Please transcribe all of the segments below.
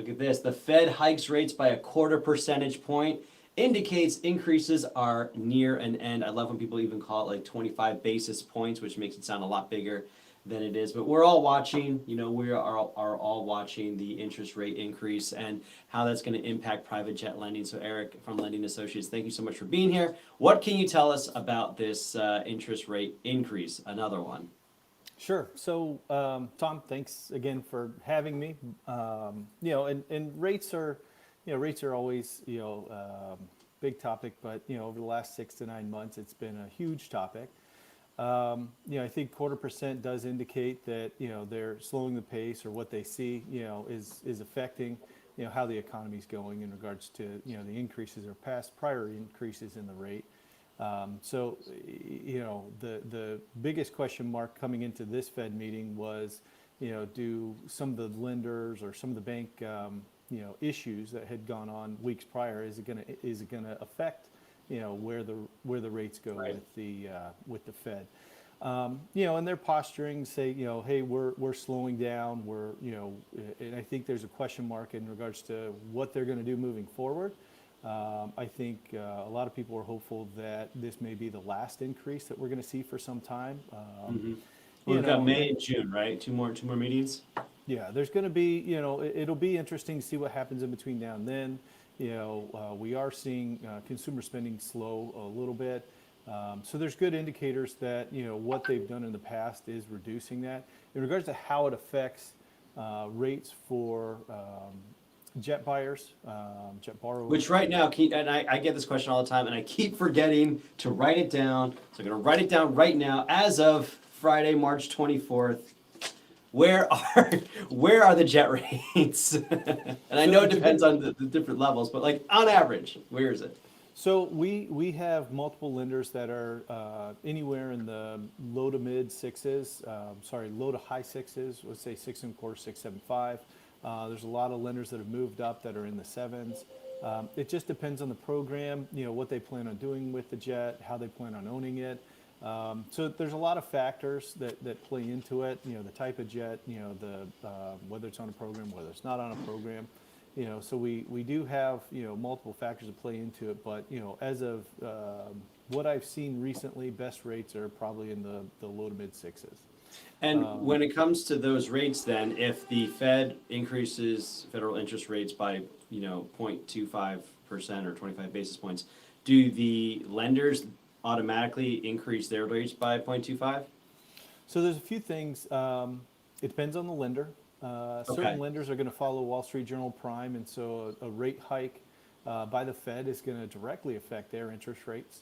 Look at this. The Fed hikes rates by a quarter percentage point, indicates increases are near an end. I love when people even call it like 25 basis points, which makes it sound a lot bigger than it is. But we're all watching, we are all watching the interest rate increase and how that's going to impact private jet lending. So, Eric from Lending Associates, thank you so much for being here. What can you tell us about this interest rate increase? Another one. Sure. So, Tom, thanks again for having me. And rates are always, big topic, but, over the last 6 to 9 months, it's been a huge topic. I think 1/4% does indicate that, they're slowing the pace or what they see, is affecting, how the economy's going in regards to, the increases or past prior increases in the rate. The biggest question mark coming into this Fed meeting was, do some of the lenders or some of the bank, issues that had gone on weeks prior, is it gonna affect, where the rates go Right. with the Fed? And their posturing say, hey, we're slowing down. And I think there's a question mark in regards to what they're going to do moving forward. I think a lot of people are hopeful that this may be the last increase that we're going to see for some time. Mm-hmm. Well, You we've got know, May and June, right? Two more meetings. Yeah, there's going to be, it'll be interesting to see what happens in between now and then. We are seeing consumer spending slow a little bit. So there's good indicators that, what they've done in the past is reducing that. In regards to how it affects rates for jet buyers, jet borrowers. Which right now, and I get this question all the time, and I keep forgetting to write it down. So I'm going to write it down right now. As of Friday, March 24th, where are where are the jet rates? And I know it depends on the different levels, but like on average, where is it? So we have multiple lenders that are anywhere in the low to mid sixes, low to high sixes, let's say 6.25, 6.75. There's a lot of lenders that have moved up that are in the sevens. It just depends on the program, what they plan on doing with the jet, how they plan on owning it. So there's a lot of factors that play into it, the type of jet, whether it's on a program, whether it's not on a program. So we do have, multiple factors that play into it, but, as of what I've seen recently, best rates are probably in the low to mid sixes. And when it comes to those rates, then, if the Fed increases federal interest rates by, 0.25% or 25 basis points, do the lenders automatically increase their rates by 0.25? So there's a few things. It depends on the lender. Okay. Certain lenders are going to follow Wall Street Journal Prime, and so a rate hike by the Fed is going to directly affect their interest rates.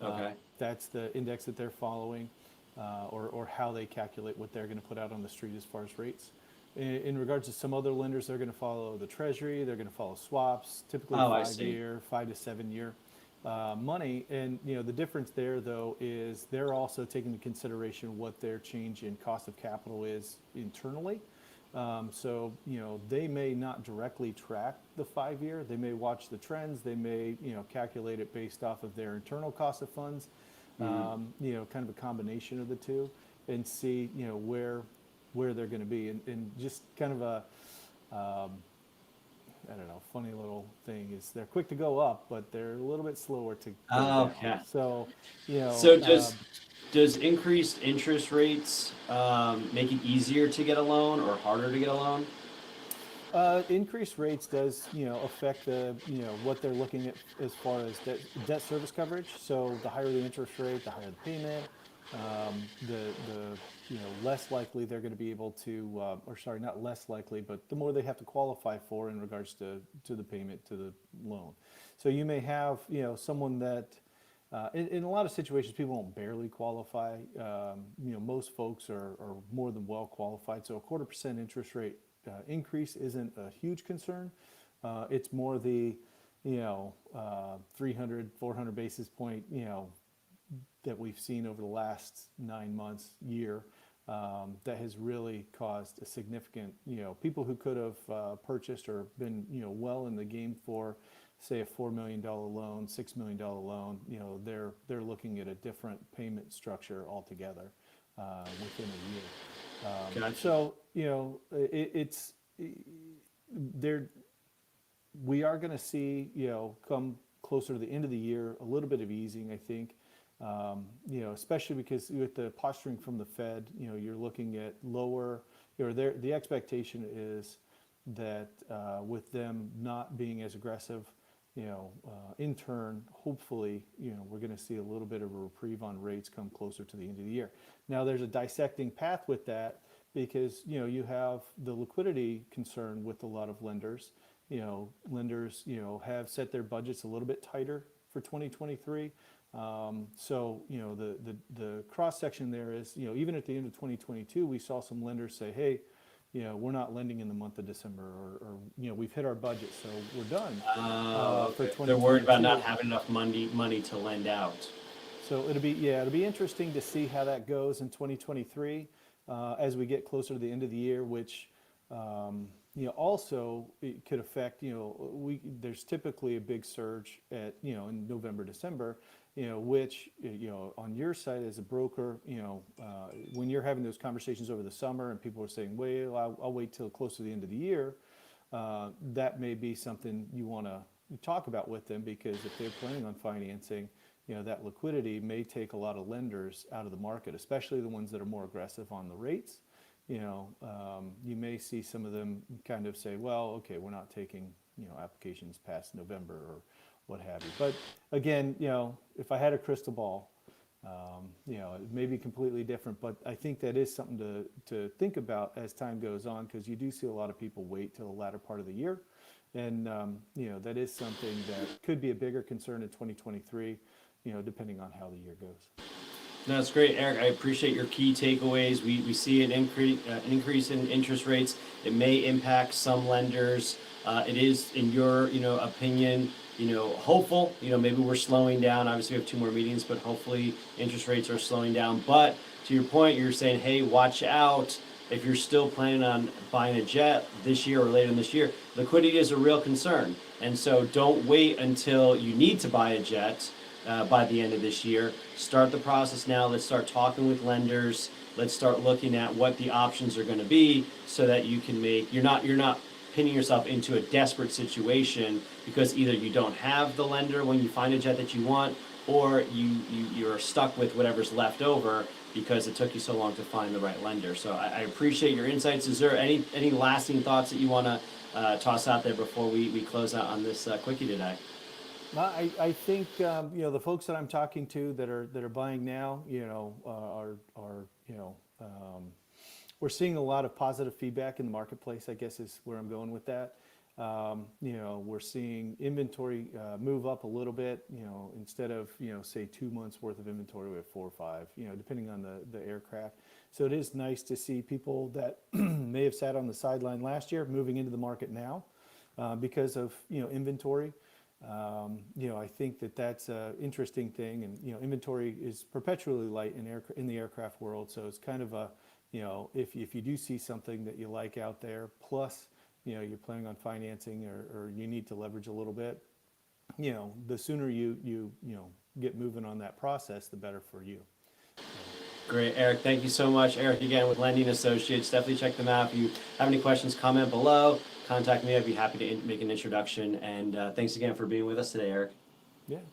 Okay. That's the index that they're following, or how they calculate what they're going to put out on the street as far as rates. In regards to some other lenders, they're going to follow the Treasury. They're going to follow swaps, typically Oh, I see. 5 year, 5 to 7 year money. And the difference there though is they're also taking into consideration what their change in cost of capital is internally. So they may not directly track the 5 year. They may watch the trends. They may calculate it based off of their internal cost of funds. Kind of a combination of the two, and see where they're going to be, and just kind of a I don't know, funny little thing is they're quick to go up, but they're a little bit slower to go Oh, down. yeah. So you know So um, does increased interest rates make it easier to get a loan or harder to get a loan? Increased rates does, affect what they're looking at as far as debt service coverage. So the higher the interest rate, the higher the payment, the less likely they're going to be able to, or sorry, not less likely, but the more they have to qualify for in regards to the payment to the loan. So you may have, someone that, in a lot of situations, people don't barely qualify. Most folks are more than well qualified. So a 1/4% interest rate increase isn't a huge concern. It's more the, 300, 400 basis point, that we've seen over the last 9 months, year, that has really caused a significant, people who could have purchased or been, well in the game for, say, a $4 million loan, $6 million loan, they're looking at a different payment structure altogether within a year. Gotcha. So it's they're we are going to see, come closer to the end of the year, a little bit of easing, I think. Especially because with the posturing from the Fed, you're looking at lower, the expectation is that with them not being as aggressive, in turn, hopefully, we're going to see a little bit of a reprieve on rates come closer to the end of the year. Now, there's a dissecting path with that because, you have the liquidity concern with a lot of lenders. Lenders, have set their budgets a little bit tighter for 2023. So, the cross section there is, even at the end of 2022, we saw some lenders say, hey, we're not lending in the month of December, or we've hit our budget, so we're done. For They're worried about 2022. not having enough money to lend out. So it'll be interesting to see how that goes in 2023 as we get closer to the end of the year, which also it could affect, there's typically a big surge at, in November, December, which, on your side as a broker, when you're having those conversations over the summer and people are saying, well, I'll wait till close to the end of the year, that may be something you want to talk about with them, because if they're planning on financing, that liquidity may take a lot of lenders out of the market, especially the ones that are more aggressive on the rates. You may see some of them kind of say, well, okay, we're not taking, applications past November or what have you. But again, if I had a crystal ball, it may be completely different, but I think that is something to think about as time goes on, because you do see a lot of people wait till the latter part of the year. And, that is something that could be a bigger concern in 2023, depending on how the year goes. No, that's great, Eric. I appreciate your key takeaways. We see an increase in interest rates. It may impact some lenders. It is, in your opinion, hopeful. Maybe we're slowing down. Obviously, we have 2 more meetings, but hopefully interest rates are slowing down. But to your point, you're saying, hey, watch out. If you're still planning on buying a jet this year or later in this year, liquidity is a real concern. And so don't wait until you need to buy a jet by the end of this year. Start the process now. Let's start talking with lenders. Let's start looking at what the options are going to be, so that you can you're not pinning yourself into a desperate situation, because either you don't have the lender when you find a jet that you want, or you're stuck with whatever's left over because it took you so long to find the right lender. So I appreciate your insights. Is there any lasting thoughts that you want to toss out there before we close out on this quickie today? I think the folks that I'm talking to that are buying now, we're seeing a lot of positive feedback in the marketplace, I guess is where I'm going with that. We're seeing inventory move up a little bit. Instead of say 2 months worth of inventory, we have 4 or 5. Depending on the aircraft. So it is nice to see people that may have sat on the sideline last year moving into the market now because of inventory. I think that's an interesting thing, and inventory is perpetually light in the aircraft world. So it's kind of a if you do see something that you like out there, plus you're planning on financing or you need to leverage a little bit, the sooner you get moving on that process, the better for you. Great, Eric. Thank you so much. Eric, again, with Lending Associates. Definitely check them out. If you have any questions, comment below. Contact me. I'd be happy to make an introduction. And thanks again for being with us today, Eric. Yeah.